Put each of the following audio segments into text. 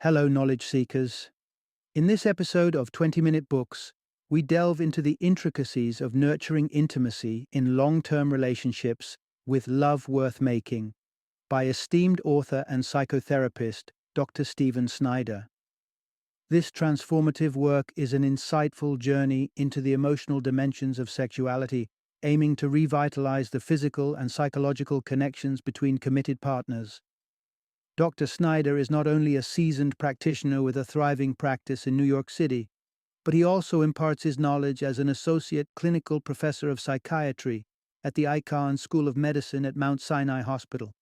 Hello, knowledge seekers. In this episode of 20-Minute Books, we delve into the intricacies of nurturing intimacy in long-term relationships with love worth making by esteemed author and psychotherapist Dr. Snyder. This transformative work is an insightful journey into the emotional dimensions of sexuality, aiming to revitalize the physical and psychological connections between committed partners. Dr. Snyder is not only a seasoned practitioner with a thriving practice in New York City, but he also imparts his knowledge as an associate clinical professor of psychiatry at the Icahn School of Medicine at Mount Sinai Hospital.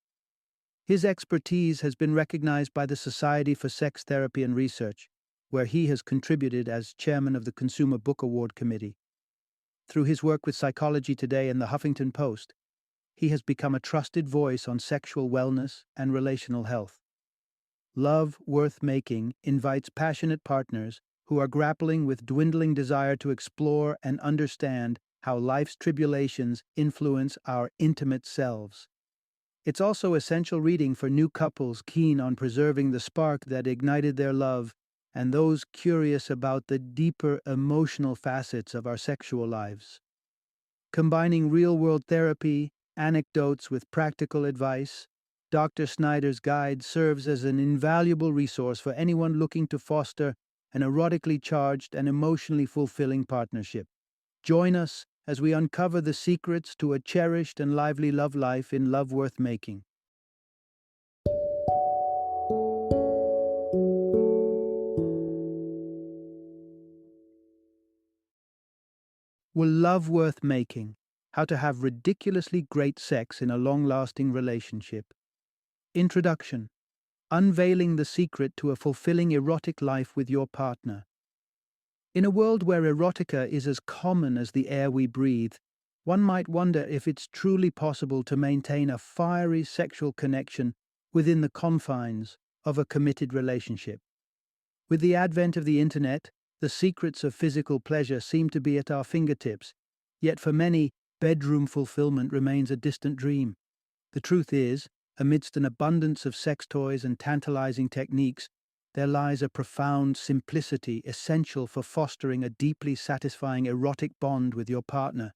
His expertise has been recognized by the Society for Sex Therapy and Research, where he has contributed as chairman of the Consumer Book Award Committee. Through his work with Psychology Today and the Huffington Post, he has become a trusted voice on sexual wellness and relational health. Love Worth Making invites passionate partners who are grappling with dwindling desire to explore and understand how life's tribulations influence our intimate selves. It's also essential reading for new couples keen on preserving the spark that ignited their love and those curious about the deeper emotional facets of our sexual lives. Combining real-world therapy, anecdotes with practical advice, Dr. Snyder's guide serves as an invaluable resource for anyone looking to foster an erotically charged and emotionally fulfilling partnership. Join us as we uncover the secrets to a cherished and lively love life in Love Worth Making. Will Love Worth Making? How to have ridiculously great sex in a long-lasting relationship. Introduction. Unveiling the secret to a fulfilling erotic life with your partner. In a world where erotica is as common as the air we breathe, one might wonder if it's truly possible to maintain a fiery sexual connection within the confines of a committed relationship. With the advent of the internet, the secrets of physical pleasure seem to be at our fingertips, yet for many, bedroom fulfillment remains a distant dream. The truth is, amidst an abundance of sex toys and tantalizing techniques, there lies a profound simplicity essential for fostering a deeply satisfying erotic bond with your partner.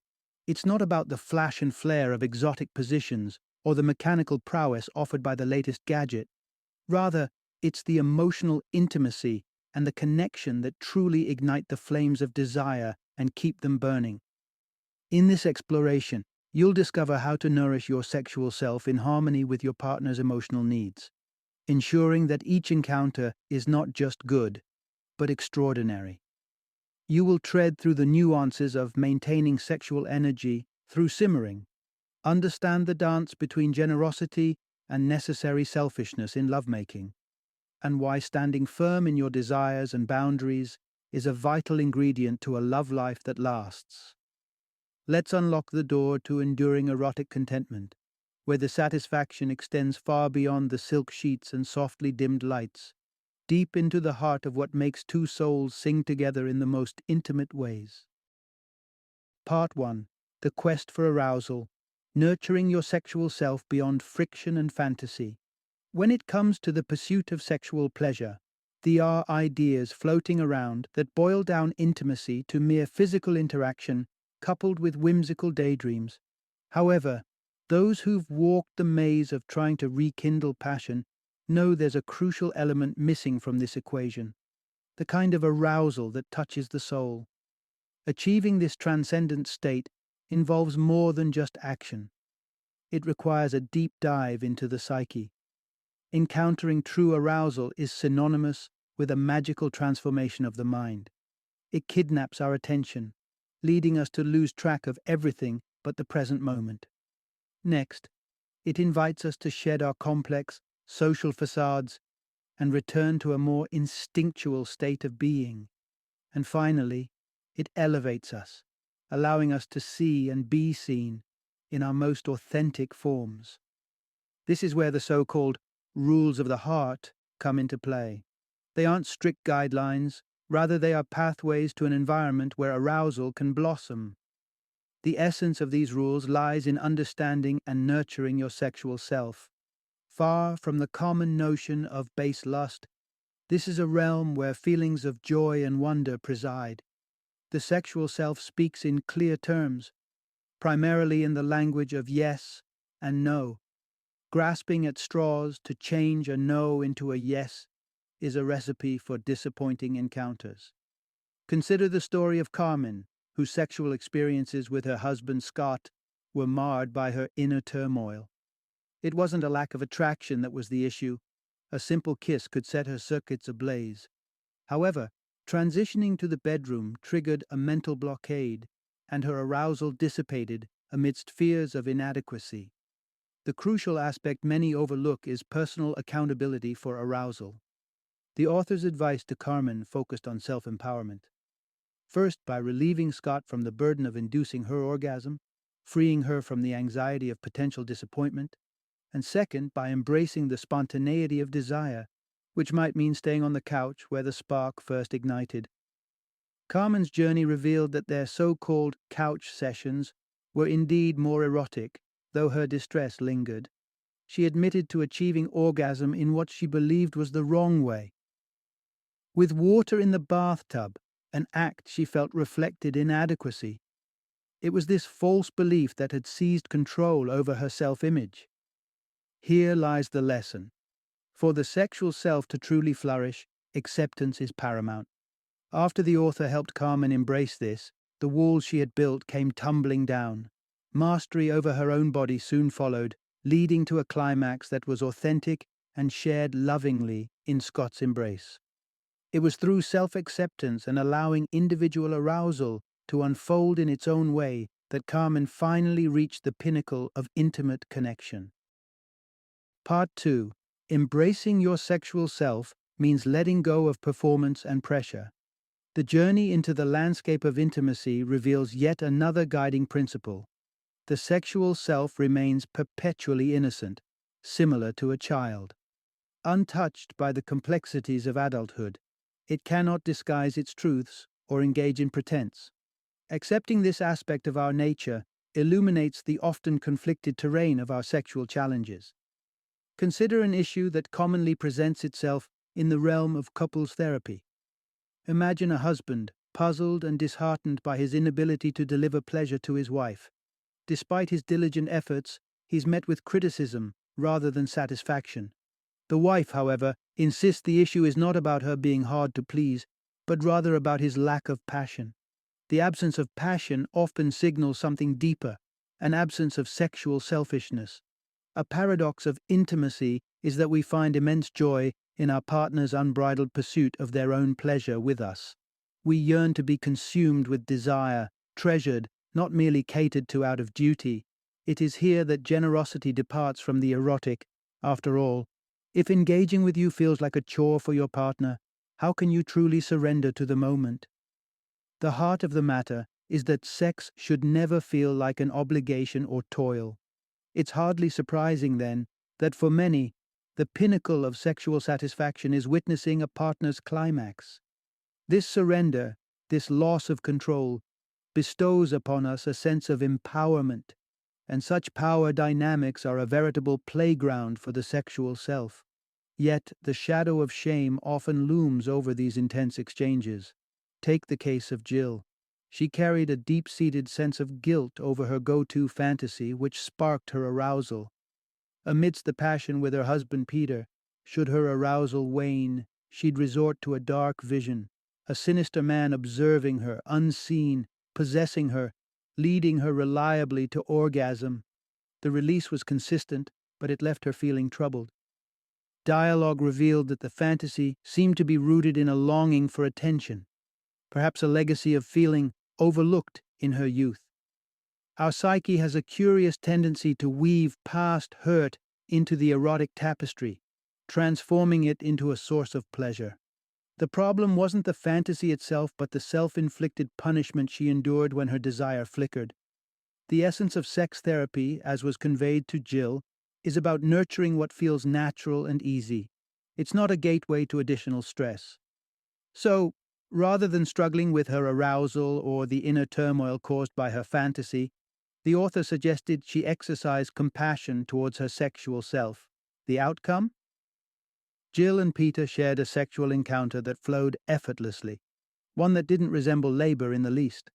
It's not about the flash and flare of exotic positions or the mechanical prowess offered by the latest gadget. Rather, it's the emotional intimacy and the connection that truly ignite the flames of desire and keep them burning. In this exploration, you'll discover how to nourish your sexual self in harmony with your partner's emotional needs, ensuring that each encounter is not just good, but extraordinary. You will tread through the nuances of maintaining sexual energy through simmering, understand the dance between generosity and necessary selfishness in lovemaking, and why standing firm in your desires and boundaries is a vital ingredient to a love life that lasts. Let's unlock the door to enduring erotic contentment, where the satisfaction extends far beyond the silk sheets and softly dimmed lights, deep into the heart of what makes two souls sing together in the most intimate ways. Part 1. The Quest for Arousal, Nurturing Your Sexual Self Beyond Friction and Fantasy. When it comes to the pursuit of sexual pleasure, there are ideas floating around that boil down intimacy to mere physical interaction coupled with whimsical daydreams. However, those who've walked the maze of trying to rekindle passion know there's a crucial element missing from this equation, the kind of arousal that touches the soul. Achieving this transcendent state involves more than just action. It requires a deep dive into the psyche. Encountering true arousal is synonymous with a magical transformation of the mind. It kidnaps our attention, leading us to lose track of everything but the present moment. Next, it invites us to shed our complex, social facades and return to a more instinctual state of being. And finally, it elevates us, allowing us to see and be seen in our most authentic forms. This is where the so-called rules of the heart come into play. They aren't strict guidelines, rather they are pathways to an environment where arousal can blossom. The essence of these rules lies in understanding and nurturing your sexual self. Far from the common notion of base lust, This is a realm where feelings of joy and wonder preside. The sexual self speaks in clear terms, primarily in the language of yes and no. Grasping at straws to change a no into a yes is a recipe for disappointing encounters. Consider the story of Carmen, whose sexual experiences with her husband Scott were marred by her inner turmoil. It wasn't a lack of attraction that was the issue. A simple kiss could set her circuits ablaze. However, transitioning to the bedroom triggered a mental blockade, and her arousal dissipated amidst fears of inadequacy. The crucial aspect many overlook is personal accountability for arousal. The author's advice to Carmen focused on self-empowerment. First, by relieving Scott from the burden of inducing her orgasm, freeing her from the anxiety of potential disappointment, and second, by embracing the spontaneity of desire, which might mean staying on the couch where the spark first ignited. Carmen's journey revealed that their so-called couch sessions were indeed more erotic, though her distress lingered. She admitted to achieving orgasm in what she believed was the wrong way. With water in the bathtub, an act she felt reflected inadequacy. It was this false belief that had seized control over her self-image. Here lies the lesson. For the sexual self to truly flourish, acceptance is paramount. After the author helped Carmen embrace this, the walls she had built came tumbling down. Mastery over her own body soon followed, leading to a climax that was authentic and shared lovingly in Scott's embrace. It was through self-acceptance and allowing individual arousal to unfold in its own way that Carmen finally reached the pinnacle of intimate connection. Part 2. Embracing your sexual self means letting go of performance and pressure. The journey into the landscape of intimacy reveals yet another guiding principle. The sexual self remains perpetually innocent, similar to a child. Untouched by the complexities of adulthood, it cannot disguise its truths or engage in pretense. Accepting this aspect of our nature illuminates the often conflicted terrain of our sexual challenges. Consider an issue that commonly presents itself in the realm of couples therapy. Imagine a husband, puzzled and disheartened by his inability to deliver pleasure to his wife. Despite his diligent efforts, he's met with criticism rather than satisfaction. The wife, however, insists the issue is not about her being hard to please, but rather about his lack of passion. The absence of passion often signals something deeper, an absence of sexual selfishness. A paradox of intimacy is that we find immense joy in our partner's unbridled pursuit of their own pleasure with us. We yearn to be consumed with desire, treasured, not merely catered to out of duty. It is here that generosity departs from the erotic. After all, if engaging with you feels like a chore for your partner, how can you truly surrender to the moment? The heart of the matter is that sex should never feel like an obligation or toil. It's hardly surprising, then, that for many, the pinnacle of sexual satisfaction is witnessing a partner's climax. This surrender, this loss of control, bestows upon us a sense of empowerment, and such power dynamics are a veritable playground for the sexual self. Yet the shadow of shame often looms over these intense exchanges. Take the case of Jill. She carried a deep-seated sense of guilt over her go-to fantasy, which sparked her arousal. Amidst the passion with her husband Peter, should her arousal wane, she'd resort to a dark vision, a sinister man observing her, unseen, possessing her, leading her reliably to orgasm. The release was consistent, but it left her feeling troubled. Dialogue revealed that the fantasy seemed to be rooted in a longing for attention, perhaps a legacy of feeling overlooked in her youth. Our psyche has a curious tendency to weave past hurt into the erotic tapestry, transforming it into a source of pleasure. The problem wasn't the fantasy itself, but the self-inflicted punishment she endured when her desire flickered. The essence of sex therapy, as was conveyed to Jill, is about nurturing what feels natural and easy. It's not a gateway to additional stress. So, rather than struggling with her arousal or the inner turmoil caused by her fantasy, the author suggested she exercise compassion towards her sexual self. The outcome? Jill and Peter shared a sexual encounter that flowed effortlessly, one that didn't resemble labor in the least.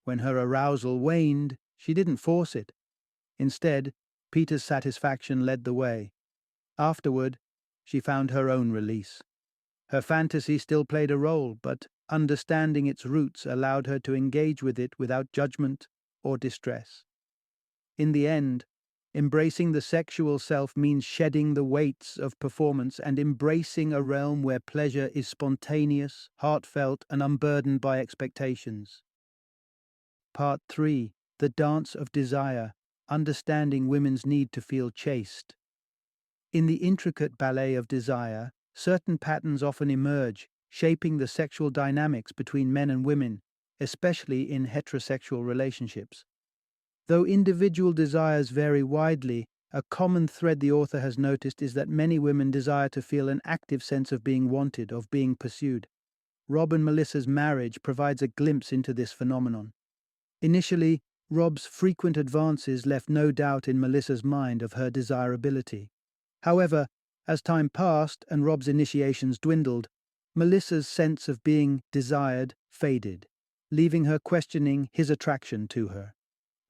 When her arousal waned, she didn't force it. Instead, Peter's satisfaction led the way. Afterward, she found her own release. Her fantasy still played a role, but understanding its roots allowed her to engage with it without judgment or distress. In the end, embracing the sexual self means shedding the weights of performance and embracing a realm where pleasure is spontaneous, heartfelt, and unburdened by expectations. Part 3. The Dance of Desire, Understanding Women's Need to Feel Chaste. In the intricate ballet of desire, certain patterns often emerge, shaping the sexual dynamics between men and women, especially in heterosexual relationships. Though individual desires vary widely, a common thread the author has noticed is that many women desire to feel an active sense of being wanted, of being pursued. Rob and Melissa's marriage provides a glimpse into this phenomenon. Initially, Rob's frequent advances left no doubt in Melissa's mind of her desirability. However, as time passed and Rob's initiations dwindled, Melissa's sense of being desired faded, leaving her questioning his attraction to her.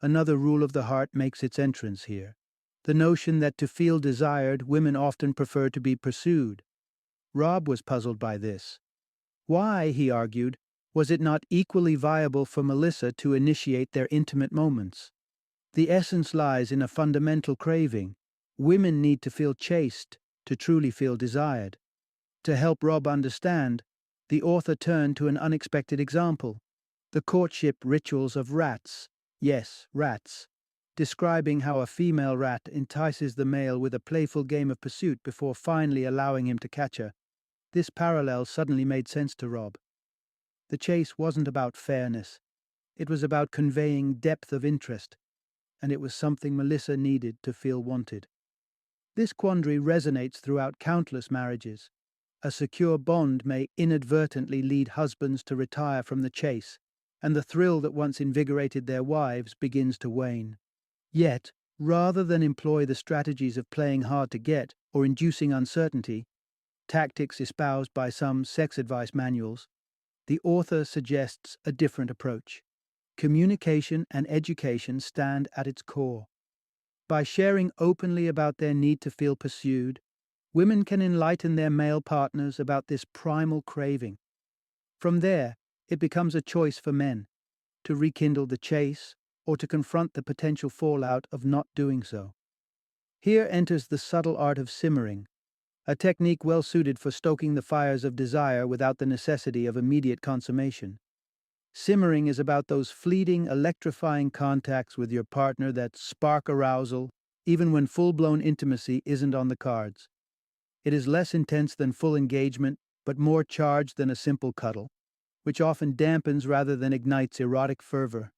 Another rule of the heart makes its entrance here. The notion that to feel desired, women often prefer to be pursued. Rob was puzzled by this. Why, he argued, was it not equally viable for Melissa to initiate their intimate moments? The essence lies in a fundamental craving. Women need to feel chaste to truly feel desired. To help Rob understand, the author turned to an unexpected example: the courtship rituals of rats. Yes, rats. Describing how a female rat entices the male with a playful game of pursuit before finally allowing him to catch her. This parallel suddenly made sense to Rob. The chase wasn't about fairness. It was about conveying depth of interest, and it was something Melissa needed to feel wanted. This quandary resonates throughout countless marriages. A secure bond may inadvertently lead husbands to retire from the chase, and the thrill that once invigorated their wives begins to wane. Yet, rather than employ the strategies of playing hard to get or inducing uncertainty, tactics espoused by some sex advice manuals, the author suggests a different approach. Communication and education stand at its core. By sharing openly about their need to feel pursued, women can enlighten their male partners about this primal craving. From there, it becomes a choice for men to rekindle the chase or to confront the potential fallout of not doing so. Here enters the subtle art of simmering, a technique well suited for stoking the fires of desire without the necessity of immediate consummation. Simmering is about those fleeting, electrifying contacts with your partner that spark arousal, even when full-blown intimacy isn't on the cards. It is less intense than full engagement, but more charged than a simple cuddle, which often dampens rather than ignites erotic fervor.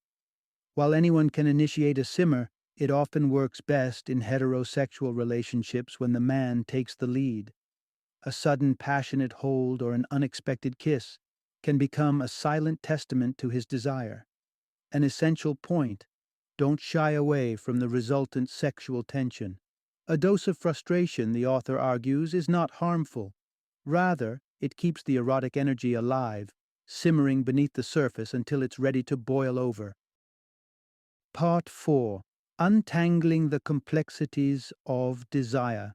While anyone can initiate a simmer, it often works best in heterosexual relationships when the man takes the lead. A sudden passionate hold or an unexpected kiss can become a silent testament to his desire. An essential point: don't shy away from the resultant sexual tension. A dose of frustration, the author argues, is not harmful. Rather, it keeps the erotic energy alive, simmering beneath the surface until it's ready to boil over. Part 4. Untangling the Complexities of Desire.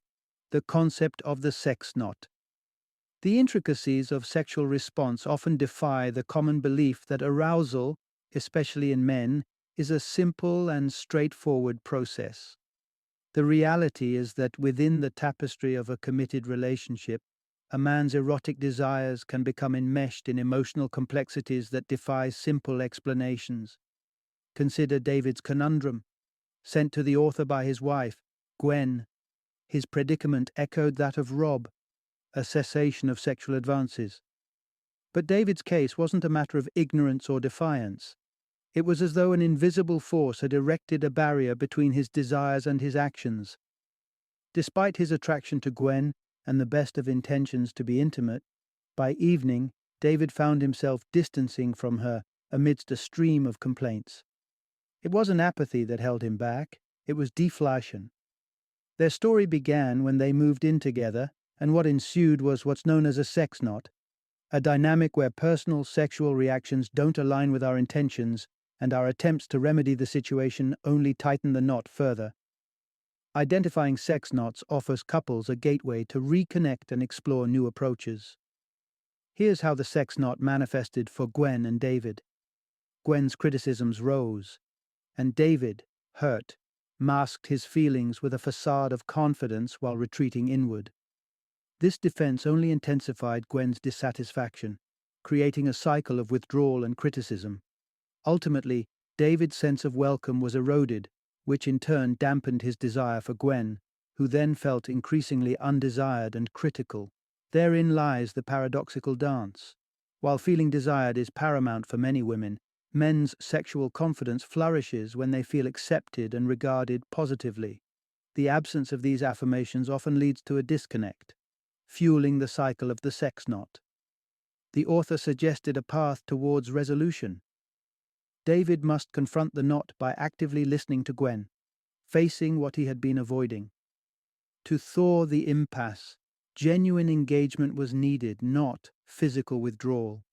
The Concept of the Sex Knot. The intricacies of sexual response often defy the common belief that arousal, especially in men, is a simple and straightforward process. The reality is that within the tapestry of a committed relationship, a man's erotic desires can become enmeshed in emotional complexities that defy simple explanations. Consider David's conundrum, sent to the author by his wife, Gwen. His predicament echoed that of Rob, a cessation of sexual advances. But David's case wasn't a matter of ignorance or defiance. It was as though an invisible force had erected a barrier between his desires and his actions. Despite his attraction to Gwen and the best of intentions to be intimate, by evening David found himself distancing from her amidst a stream of complaints. It wasn't apathy that held him back, it was deflation. Their story began when they moved in together, and what ensued was what's known as a sex knot, a dynamic where personal sexual reactions don't align with our intentions, and our attempts to remedy the situation only tighten the knot further. Identifying sex knots offers couples a gateway to reconnect and explore new approaches. Here's how the sex knot manifested for Gwen and David. Gwen's criticisms rose, and David, hurt, masked his feelings with a facade of confidence while retreating inward. This defense only intensified Gwen's dissatisfaction, creating a cycle of withdrawal and criticism. Ultimately, David's sense of welcome was eroded, which in turn dampened his desire for Gwen, who then felt increasingly undesired and critical. Therein lies the paradoxical dance. While feeling desired is paramount for many women, men's sexual confidence flourishes when they feel accepted and regarded positively. The absence of these affirmations often leads to a disconnect, fueling the cycle of the sex knot. The author suggested a path towards resolution. David must confront the knot by actively listening to Gwen, facing what he had been avoiding. To thaw the impasse, genuine engagement was needed, not physical withdrawal.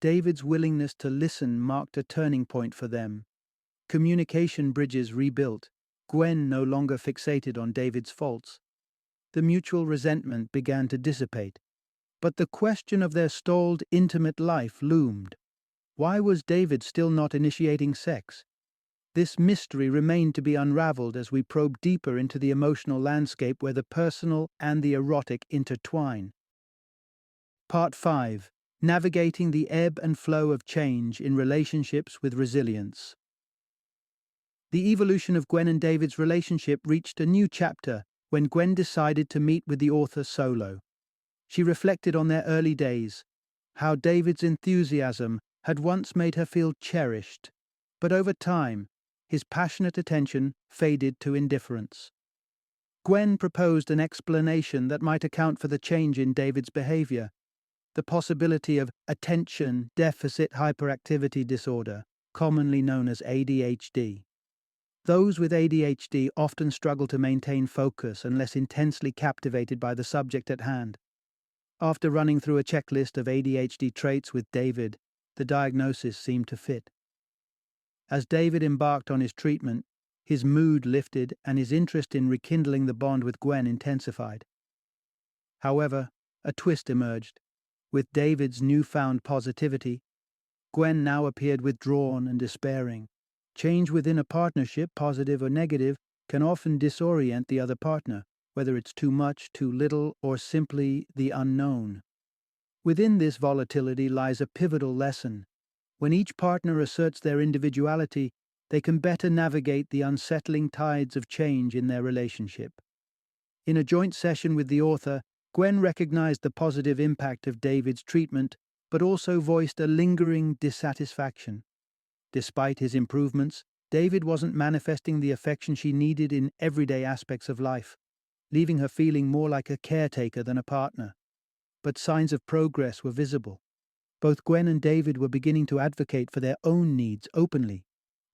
David's willingness to listen marked a turning point for them. Communication bridges rebuilt, Gwen no longer fixated on David's faults. The mutual resentment began to dissipate. But the question of their stalled, intimate life loomed. Why was David still not initiating sex? This mystery remained to be unraveled as we probe deeper into the emotional landscape where the personal and the erotic intertwine. Part 5. Navigating the ebb and flow of change in relationships with resilience. The evolution of Gwen and David's relationship reached a new chapter when Gwen decided to meet with the author solo. She reflected on their early days, how David's enthusiasm had once made her feel cherished, but over time, his passionate attention faded to indifference. Gwen proposed an explanation that might account for the change in David's behavior, the possibility of attention deficit hyperactivity disorder, commonly known as ADHD. Those with ADHD often struggle to maintain focus unless intensely captivated by the subject at hand. After running through a checklist of ADHD traits with David, the diagnosis seemed to fit. As David embarked on his treatment, his mood lifted and his interest in rekindling the bond with Gwen intensified. However, a twist emerged. With David's newfound positivity, Gwen now appeared withdrawn and despairing. Change within a partnership, positive or negative, can often disorient the other partner, whether it's too much, too little, or simply the unknown. Within this volatility lies a pivotal lesson. When each partner asserts their individuality, they can better navigate the unsettling tides of change in their relationship. In a joint session with the author, Gwen recognized the positive impact of David's treatment, but also voiced a lingering dissatisfaction. Despite his improvements, David wasn't manifesting the affection she needed in everyday aspects of life, leaving her feeling more like a caretaker than a partner. But signs of progress were visible. Both Gwen and David were beginning to advocate for their own needs openly.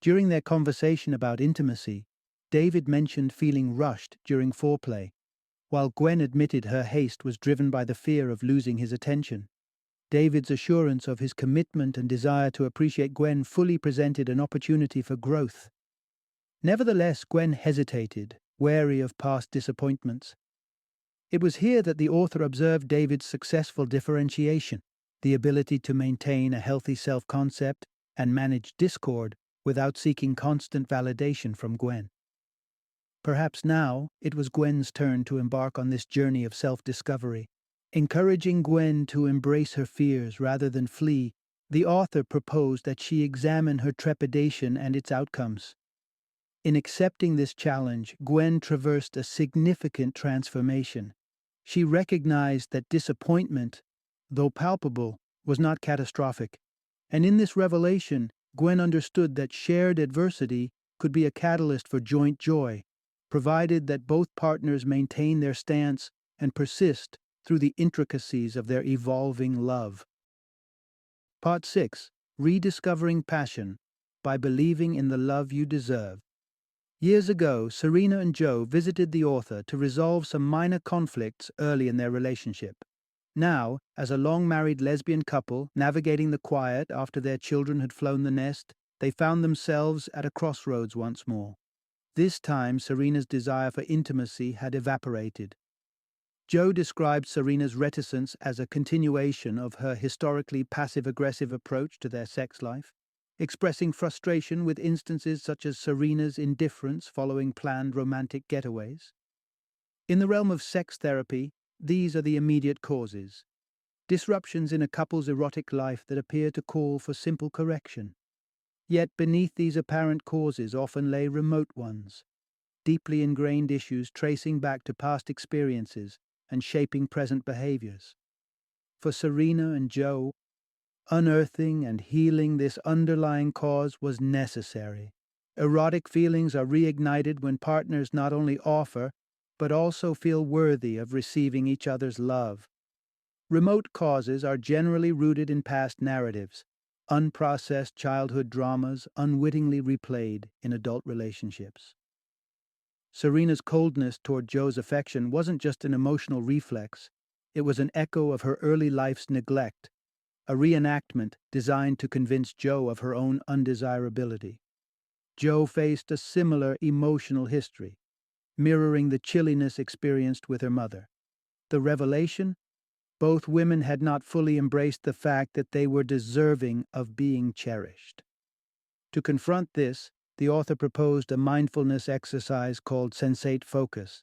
During their conversation about intimacy, David mentioned feeling rushed during foreplay, while Gwen admitted her haste was driven by the fear of losing his attention. David's assurance of his commitment and desire to appreciate Gwen fully presented an opportunity for growth. Nevertheless, Gwen hesitated, wary of past disappointments. It was here that the author observed David's successful differentiation, the ability to maintain a healthy self-concept and manage discord without seeking constant validation from Gwen. Perhaps now it was Gwen's turn to embark on this journey of self-discovery. Encouraging Gwen to embrace her fears rather than flee, the author proposed that she examine her trepidation and its outcomes. In accepting this challenge, Gwen traversed a significant transformation. She recognized that disappointment, though palpable, was not catastrophic. And in this revelation, Gwen understood that shared adversity could be a catalyst for joint joy, provided that both partners maintain their stance and persist through the intricacies of their evolving love. Part 6. Rediscovering Passion by Believing in the Love You Deserve. Years ago, Serena and Joe visited the author to resolve some minor conflicts early in their relationship. Now, as a long-married lesbian couple navigating the quiet after their children had flown the nest, they found themselves at a crossroads once more. This time, Serena's desire for intimacy had evaporated. Joe described Serena's reticence as a continuation of her historically passive-aggressive approach to their sex life, expressing frustration with instances such as Serena's indifference following planned romantic getaways. In the realm of sex therapy, these are the immediate causes: disruptions in a couple's erotic life that appear to call for simple correction. Yet beneath these apparent causes often lay remote ones, deeply ingrained issues tracing back to past experiences and shaping present behaviors. For Serena and Joe, unearthing and healing this underlying cause was necessary. Erotic feelings are reignited when partners not only offer, but also feel worthy of receiving each other's love. Remote causes are generally rooted in past narratives, unprocessed childhood dramas unwittingly replayed in adult relationships. Serena's coldness toward Joe's affection wasn't just an emotional reflex, it was an echo of her early life's neglect, a reenactment designed to convince Joe of her own undesirability. Joe faced a similar emotional history, mirroring the chilliness experienced with her mother. The revelation? Both women had not fully embraced the fact that they were deserving of being cherished. To confront this, the author proposed a mindfulness exercise called sensate focus.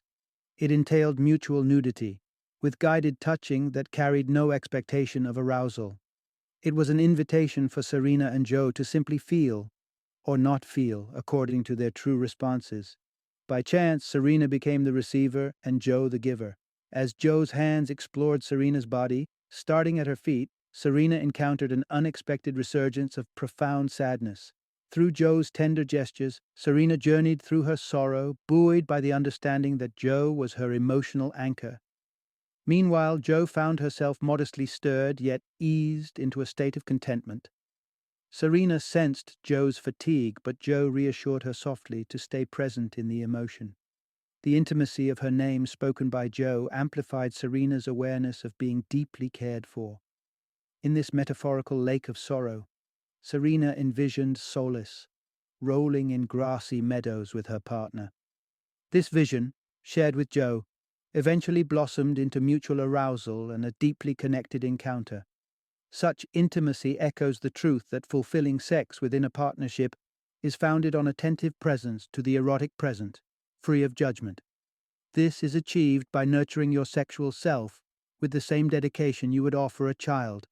It entailed mutual nudity, with guided touching that carried no expectation of arousal. It was an invitation for Serena and Joe to simply feel, or not feel, according to their true responses. By chance, Serena became the receiver and Joe the giver. As Joe's hands explored Serena's body, starting at her feet, Serena encountered an unexpected resurgence of profound sadness. Through Joe's tender gestures, Serena journeyed through her sorrow, buoyed by the understanding that Joe was her emotional anchor. Meanwhile, Joe found herself modestly stirred, yet eased into a state of contentment. Serena sensed Joe's fatigue, but Joe reassured her softly to stay present in the emotion. The intimacy of her name spoken by Joe amplified Serena's awareness of being deeply cared for. In this metaphorical lake of sorrow, Serena envisioned solace, rolling in grassy meadows with her partner. This vision, shared with Joe, eventually blossomed into mutual arousal and a deeply connected encounter. Such intimacy echoes the truth that fulfilling sex within a partnership is founded on attentive presence to the erotic present, free of judgment. This is achieved by nurturing your sexual self with the same dedication you would offer a child,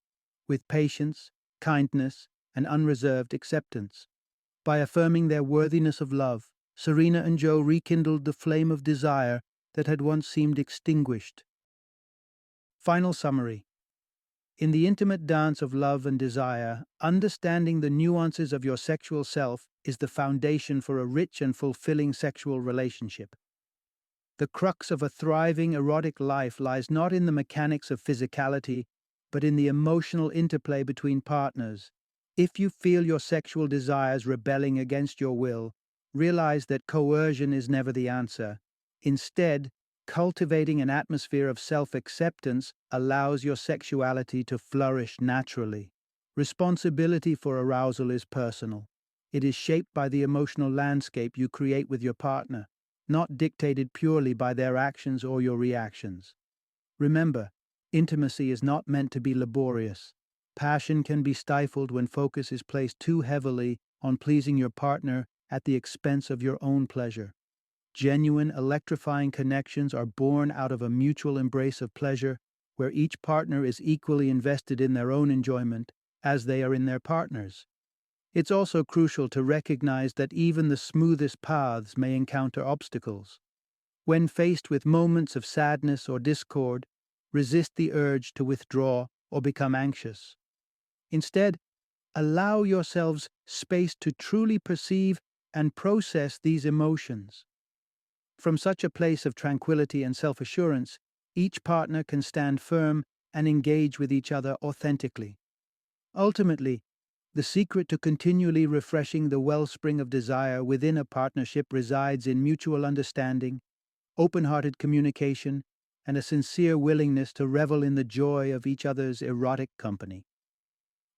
with patience, kindness, and unreserved acceptance. By affirming their worthiness of love, Serena and Joe rekindled the flame of desire that had once seemed extinguished. Final summary. In the intimate dance of love and desire, understanding the nuances of your sexual self is the foundation for a rich and fulfilling sexual relationship. The crux of a thriving erotic life lies not in the mechanics of physicality, but in the emotional interplay between partners. If you feel your sexual desires rebelling against your will, realize that coercion is never the answer. Instead, cultivating an atmosphere of self-acceptance allows your sexuality to flourish naturally. Responsibility for arousal is personal. It is shaped by the emotional landscape you create with your partner, not dictated purely by their actions or your reactions. Remember, intimacy is not meant to be laborious. Passion can be stifled when focus is placed too heavily on pleasing your partner at the expense of your own pleasure. Genuine, electrifying connections are born out of a mutual embrace of pleasure, where each partner is equally invested in their own enjoyment as they are in their partner's. It's also crucial to recognize that even the smoothest paths may encounter obstacles. When faced with moments of sadness or discord, resist the urge to withdraw or become anxious. Instead, allow yourselves space to truly perceive and process these emotions. From such a place of tranquility and self-assurance, each partner can stand firm and engage with each other authentically. Ultimately, The secret to continually refreshing the wellspring of desire within a partnership resides in mutual understanding, open-hearted communication, and a sincere willingness to revel in the joy of each other's erotic company.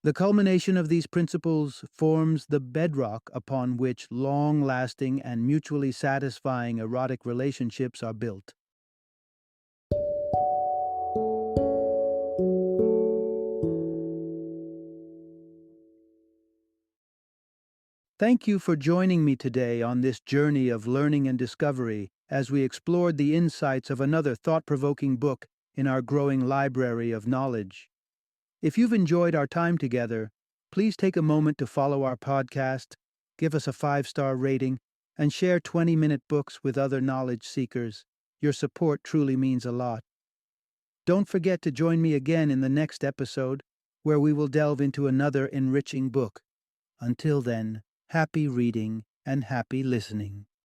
The culmination of these principles forms the bedrock upon which long-lasting and mutually satisfying erotic relationships are built. Thank you for joining me today on this journey of learning and discovery as we explored the insights of another thought-provoking book in our growing library of knowledge. If you've enjoyed our time together, please take a moment to follow our podcast, give us a 5-star rating, and share 20-minute books with other knowledge seekers. Your support truly means a lot. Don't forget to join me again in the next episode, where we will delve into another enriching book. Until then, happy reading and happy listening.